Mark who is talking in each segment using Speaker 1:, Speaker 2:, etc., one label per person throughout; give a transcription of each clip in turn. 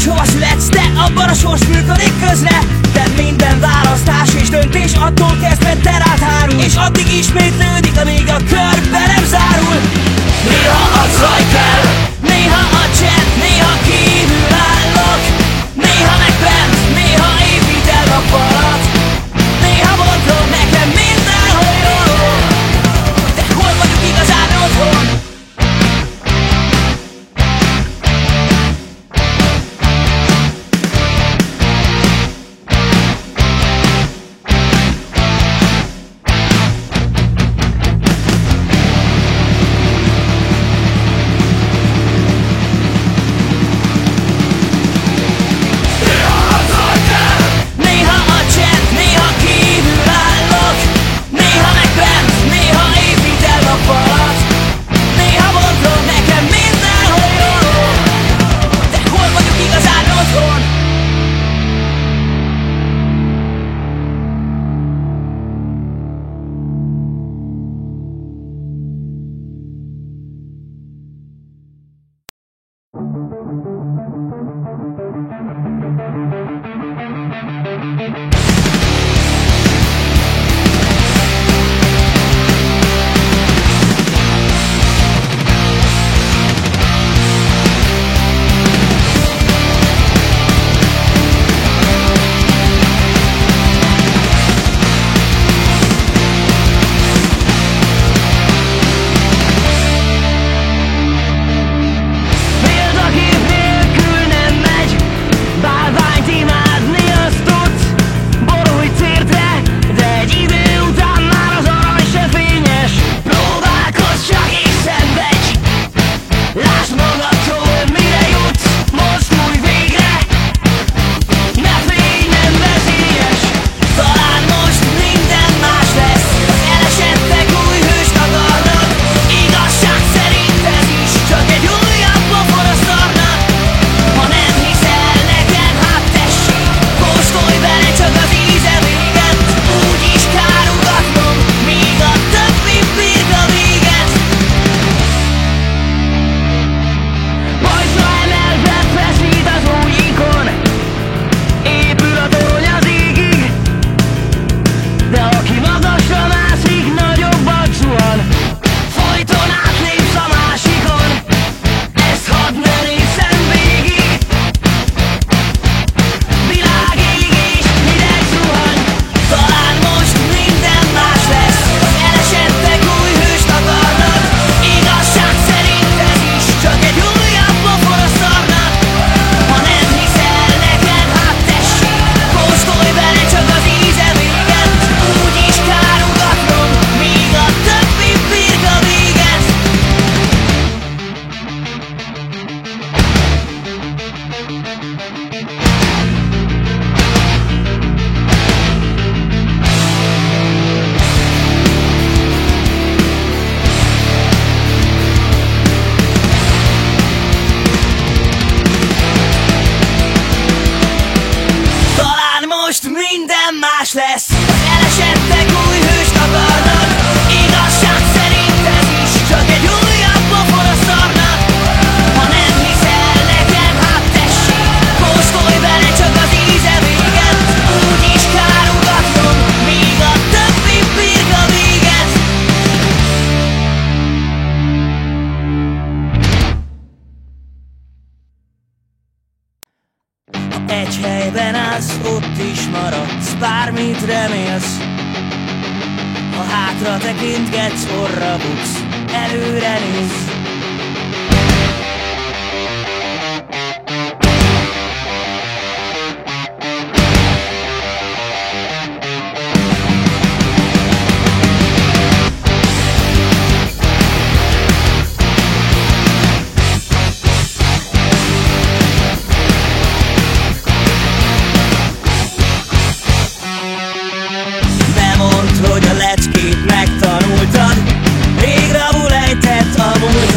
Speaker 1: hogy hova születsz, de abban a sors működik közre. De minden választás és döntés attól kezdve te rád hárul, és addig ismétlődik, amíg a kör be nem zárul. Néha a zaj kell, néha a csend, néha kívül állok, néha meg bent, néha építem a falat. Néha mondom nekem mindenhol jó, de hol vagyok igazán otthon? Lesz. Elesettek új hőst akarnak, igazság szerint ez is csak egy újabb pofon a szarnak. Ha nem hiszel nekem, hát tessék, kóstolj bele, csak az íze véget. Úgyis kár ugatnom, míg a többi birka véget. Ha egy helyben állsz, ott is maradsz, bármit remélsz. Ha hátra tekintgetsz, orra buksz, előre nézz. Hogy a leckét megtanultad, rég rabul ejtett a múlt.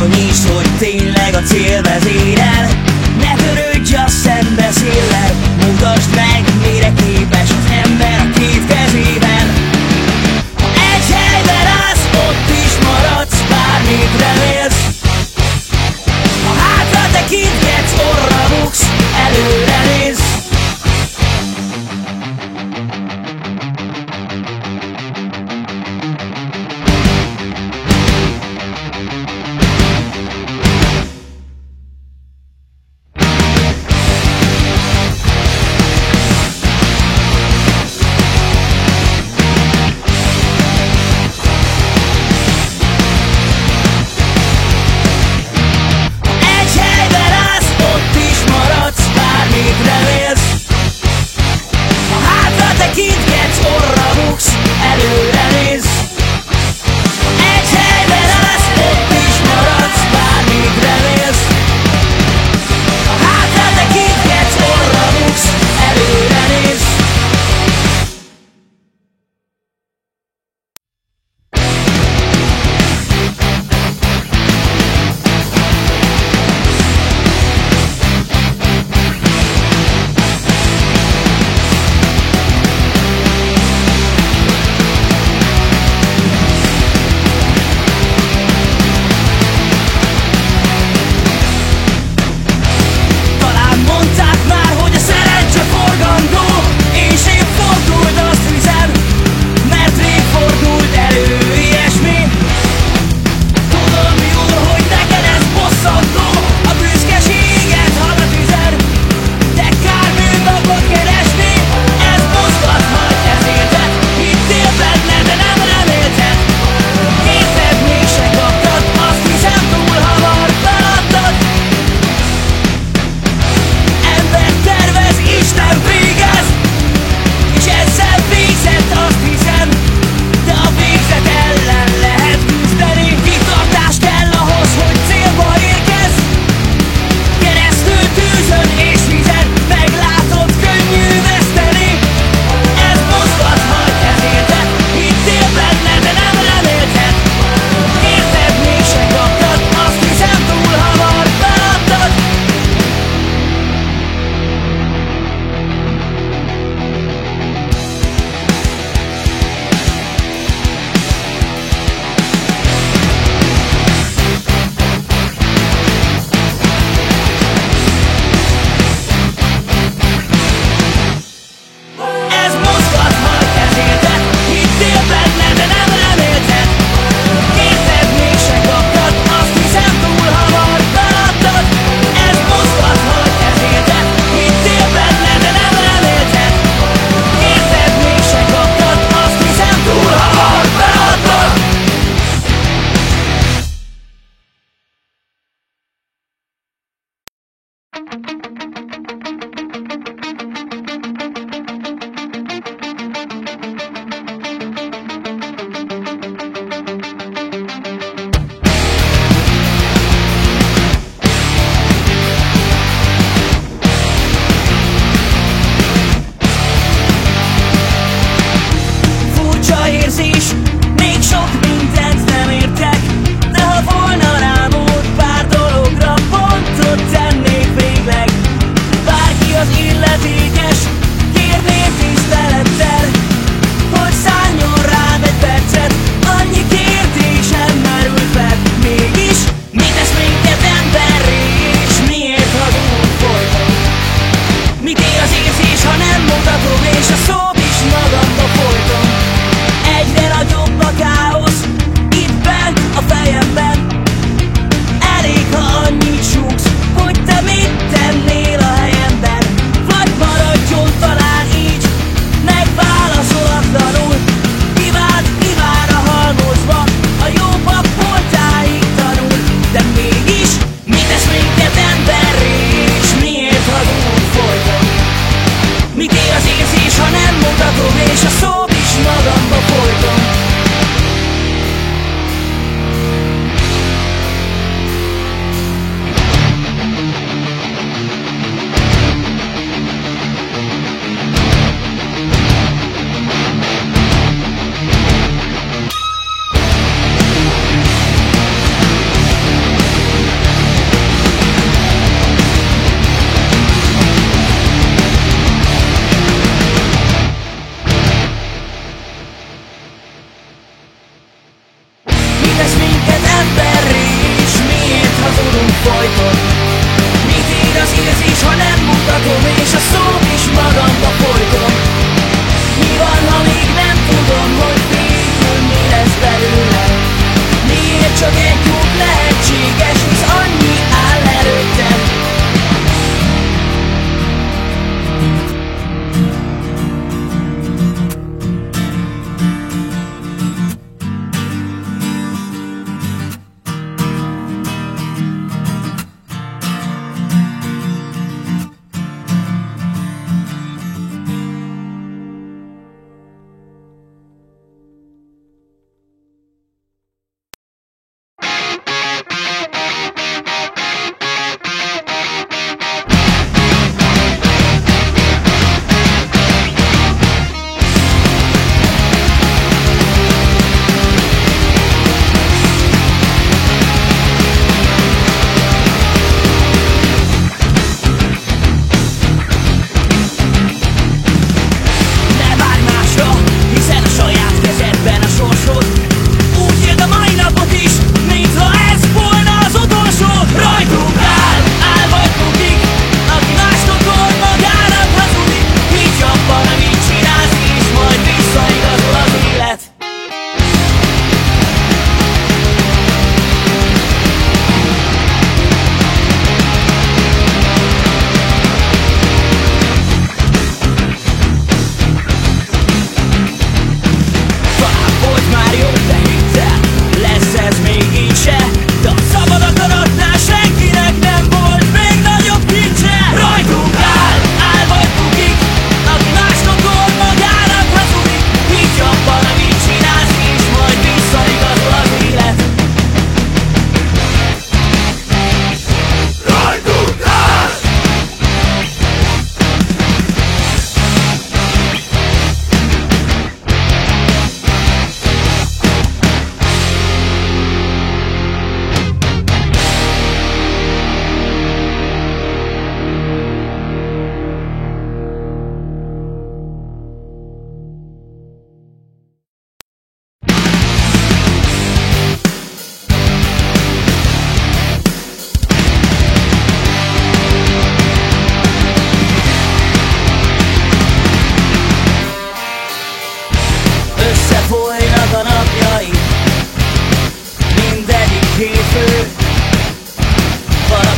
Speaker 1: Bizonyítsd, hogy tényleg a cél vezérel. Ne törődj a szembeszéllel, mutasd meg, mire képes az ember a két kezével. Ha egy helyben állsz, ott is maradsz, bármit remélsz. Ha hátra tekintgetsz, orra buksz, előre nézz.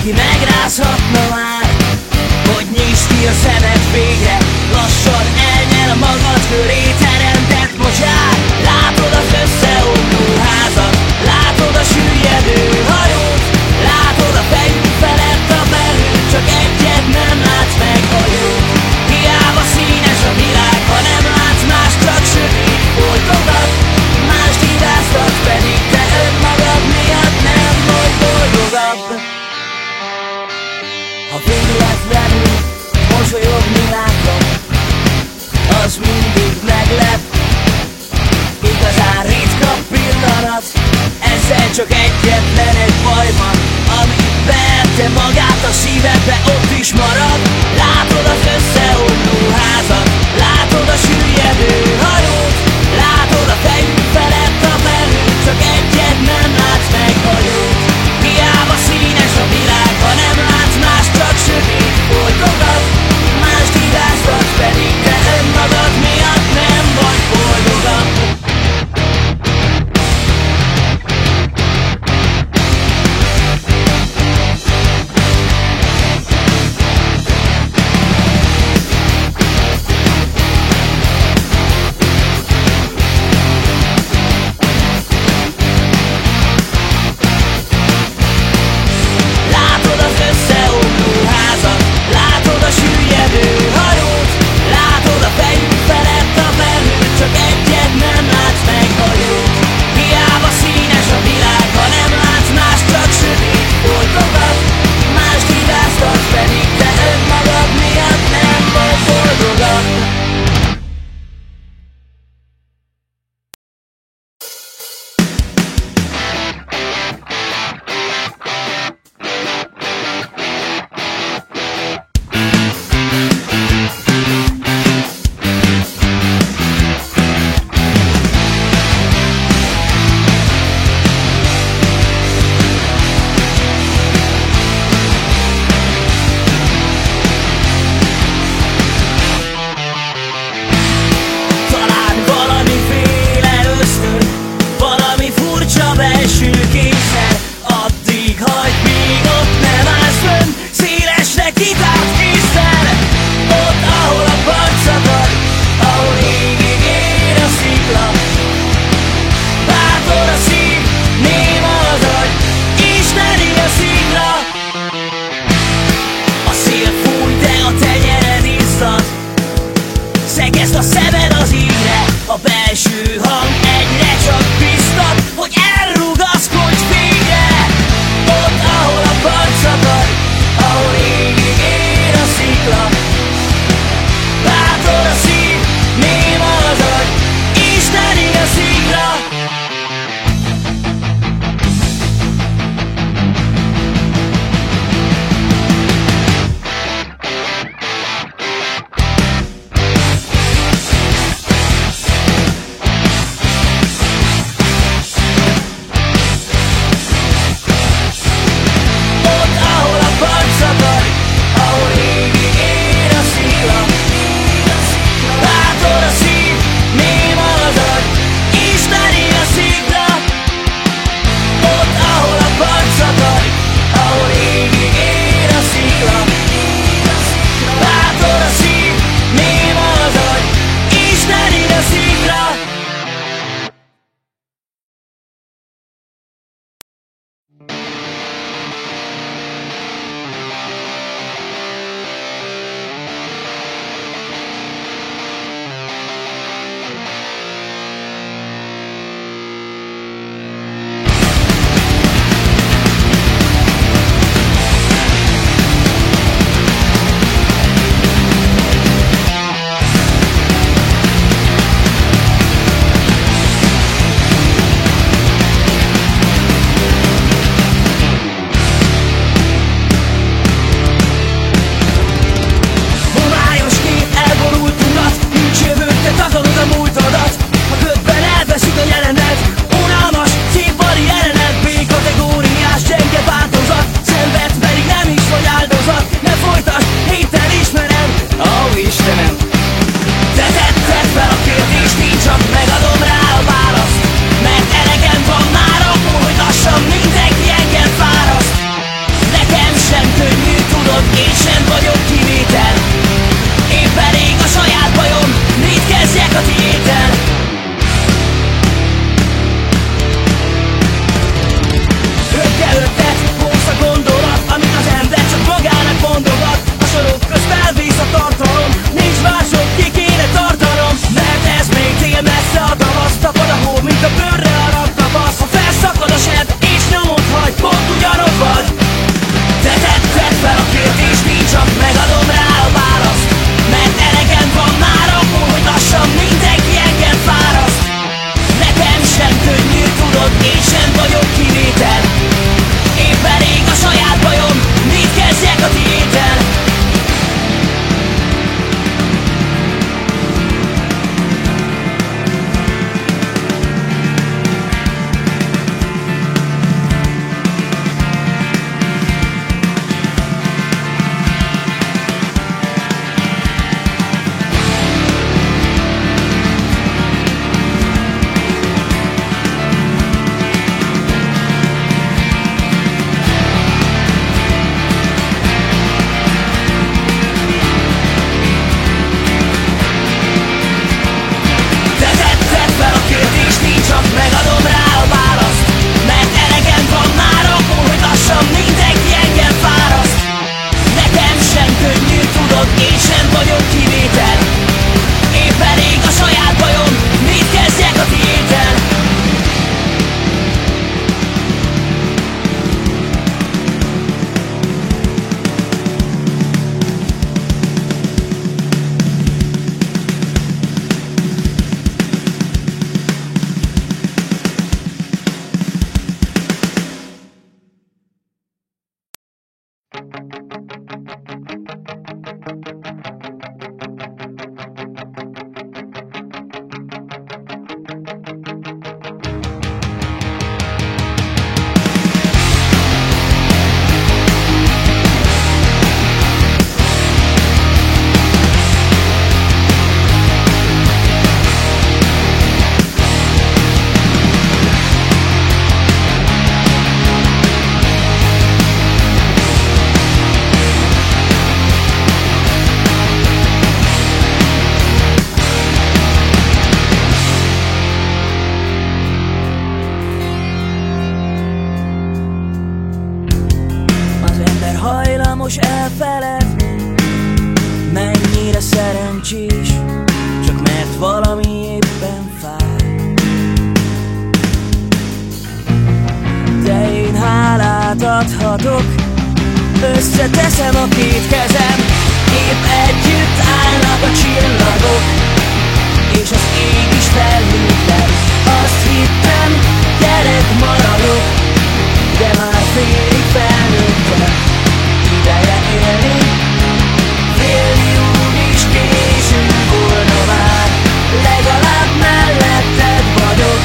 Speaker 1: Aki megrázhatna már, hogy nyisd ki a szemed végre. Lassan elnyel a magad köré teremtett mocsár. Látod az összeomló házat, látod a süllyedő hajót, látod a fejünk felett a belül, csak egyet nem látsz meg, a jót. Hiába színes a világ, ha nem látsz más, csak sötét foltokat. Mást hibáztatsz, pedig te önmagad miatt nem vagy boldogabb. Ha véletlenül mosolyogni látom, az mindig meglep. Igazán ritka pillanat, ezzel csak egyetlen egy baj van, ami beette magát a szívedbe, ott is marad. Látod az összeomló házat, látod a süllyedő hajót, látod a fejünk felett a belül, csak egyet nem látsz meg, a jót. Hiába színes a világ, ha nem látsz más, csak sötét foltokat. Mást hibáztatsz, pedig te önmagad miatt nem vagy boldogabb. Látod az összeomló házat, látod a süllyedő hajót, látod a fejünk felett a belül, csak egyet nem látsz meg, a jót. Hiába színes a világ, ha nem látsz más, csak sötét foltokat. Mást hibáztatsz, pedig te önmagad miatt nem vagy boldogabb. Talán valamiféle ösztön, valami furcsa belső kényszer, addig hagyd, míg ott nem állsz fönn, szélesre kitárt kézzel. Ott, ahol a part szakad, ahol égig ér a szikla. Bátor a szív, néma az agy, isteni a szikla. A szél fúj, de a tenyered izzad, szegezd a szemed az égre, a belső hang egyre csak biztat, hogy elrugaszkodj végre. Ott, ahol a part szakad, ahol égig ér Hajlamos elfeledni, mennyire szerencsés, csak mert valami éppen fáj. De én hálát adhatok, összeteszem a két kezem, épp együtt állnak a csillagok, és az ég is felhűtlen. Azt hittem, gyerek maradok, de már félig felnőttem. Ideje élni, félni úgy is késő volna már, legalább melletted vagyok.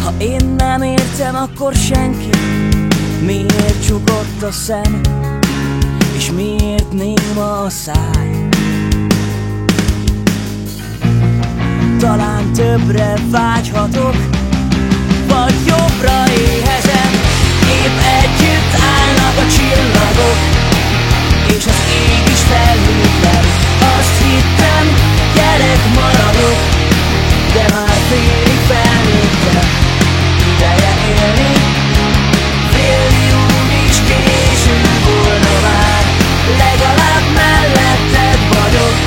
Speaker 1: Ha én nem értem, akkor senki. Miért csukott a szem, és miért néma a száj? Talán többre vágyhatok, vagy jobbra éhezem. Épp együtt állnak a csillagok, és az ég is felhűtlen. Azt hittem, gyerek maradok, de már félig felnőttem. Ideje élni, félni úgy is késő volna már, legalább melletted vagyok.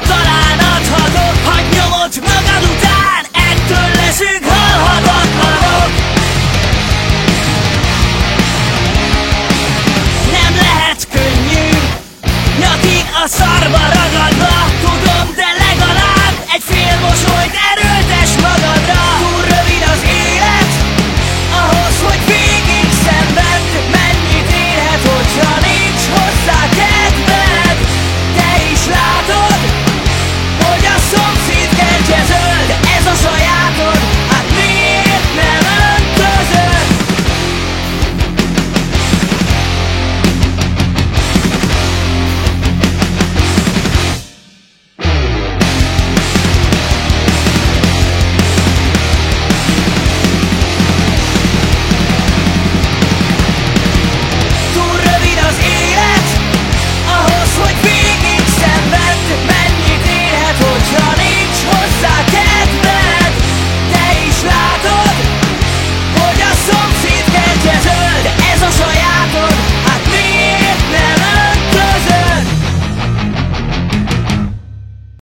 Speaker 1: Talán adhatok, hadd nyomod magad után, ettől leszünk halhatatlanok. Nem lehet könnyű, nyakig a szarba ragadva, tudom, de legalább egy fél mosolyt